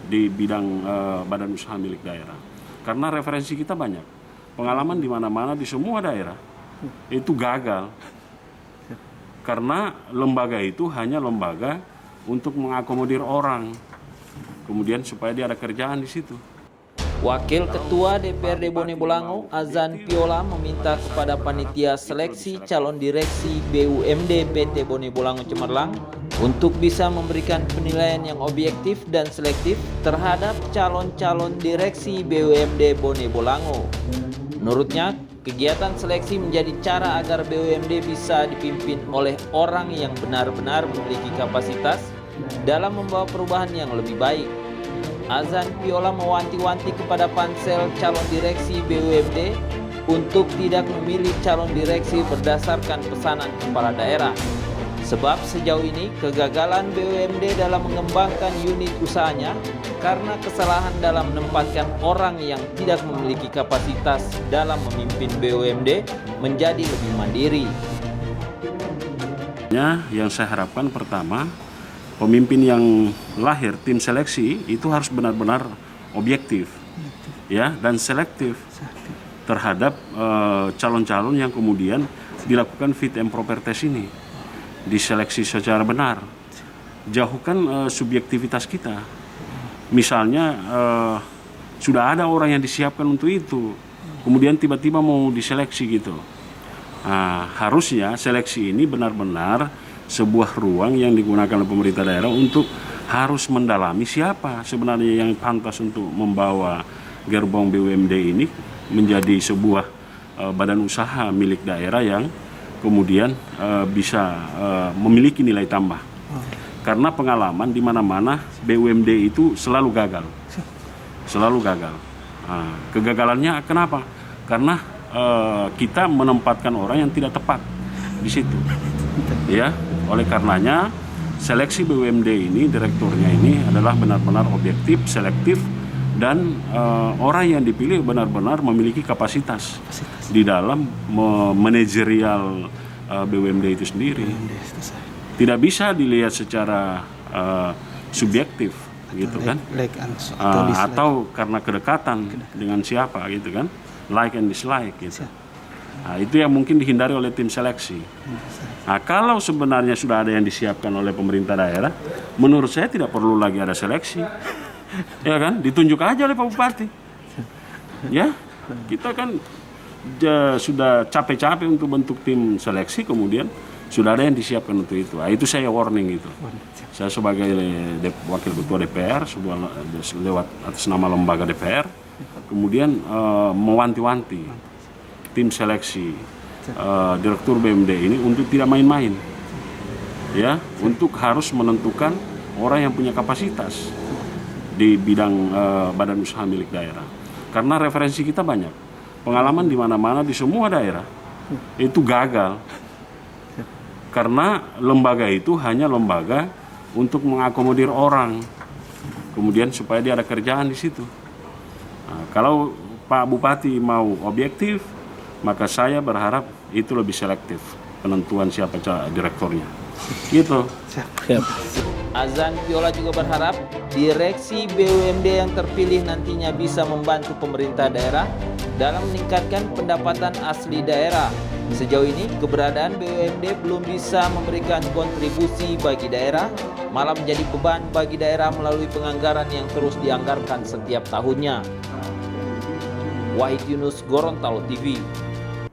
di bidang badan usaha milik daerah. Karena referensi kita banyak, pengalaman di mana-mana di semua daerah itu gagal. Karena lembaga itu hanya lembaga untuk mengakomodir orang, kemudian supaya dia ada kerjaan di situ. Wakil Ketua DPRD Bone Bolango, Azan Piola, meminta kepada panitia seleksi calon direksi BUMD PT Bone Bolango Cemerlang untuk bisa memberikan penilaian yang objektif dan selektif terhadap calon-calon direksi BUMD Bone Bolango. Menurutnya, kegiatan seleksi menjadi cara agar BUMD bisa dipimpin oleh orang yang benar-benar memiliki kapasitas dalam membawa perubahan yang lebih baik. Azan Piola mewanti-wanti kepada pansel calon direksi BUMD untuk tidak memilih calon direksi berdasarkan pesanan kepala daerah. Sebab sejauh ini kegagalan BUMD dalam mengembangkan unit usahanya karena kesalahan dalam menempatkan orang yang tidak memiliki kapasitas dalam memimpin BUMD menjadi lebih mandiri. Yang saya harapkan pertama, pemimpin yang lahir tim seleksi itu harus benar-benar objektif, ya, dan selektif terhadap calon-calon yang kemudian dilakukan fit and proper test ini, diseleksi secara benar. Jauhkan subjektivitas kita. Misalnya sudah ada orang yang disiapkan untuk itu, kemudian tiba-tiba mau diseleksi gitu. Nah, harusnya seleksi ini benar-benar sebuah ruang yang digunakan oleh pemerintah daerah untuk harus mendalami siapa sebenarnya yang pantas untuk membawa gerbong BUMD ini menjadi sebuah badan usaha milik daerah yang kemudian bisa memiliki nilai tambah. Karena pengalaman di mana-mana BUMD itu selalu gagal. Selalu gagal. Nah, kegagalannya kenapa? Karena kita menempatkan orang yang tidak tepat di situ. Ya, oleh karenanya seleksi BUMD ini, direkturnya ini adalah benar-benar objektif, selektif, dan orang yang dipilih benar-benar memiliki kapasitas di dalam manajerial BUMD itu sendiri. Tidak bisa dilihat secara subjektif, gitu kan? Atau karena kedekatan dengan siapa, gitu kan? Like and dislike, gitu. Nah, itu yang mungkin dihindari oleh tim seleksi. Nah, kalau sebenarnya sudah ada yang disiapkan oleh pemerintah daerah, menurut saya tidak perlu lagi ada seleksi. Ya kan, ditunjuk aja oleh Pak Bupati. Ya, kita kan sudah capek-capek untuk bentuk tim seleksi, kemudian sudah ada yang disiapkan untuk itu. Nah, itu saya warning itu. Saya sebagai wakil ketua DPR, lewat atas nama lembaga DPR, kemudian mewanti-wanti tim seleksi direktur BUMD ini untuk tidak main-main, ya, untuk harus menentukan orang yang punya kapasitas di bidang badan usaha milik daerah. Karena referensi kita banyak, pengalaman di mana-mana di semua daerah itu gagal. Karena lembaga itu hanya lembaga untuk mengakomodir orang, kemudian supaya dia ada kerjaan di situ. Nah, kalau Pak Bupati mau objektif, maka saya berharap itu lebih selektif penentuan siapa direkturnya. Gitu. Azan Piola juga berharap direksi BUMD yang terpilih nantinya bisa membantu pemerintah daerah dalam meningkatkan pendapatan asli daerah. Sejauh ini keberadaan BUMD belum bisa memberikan kontribusi bagi daerah, malah menjadi beban bagi daerah melalui penganggaran yang terus dianggarkan setiap tahunnya. Wahid Yunus, Gorontalo TV.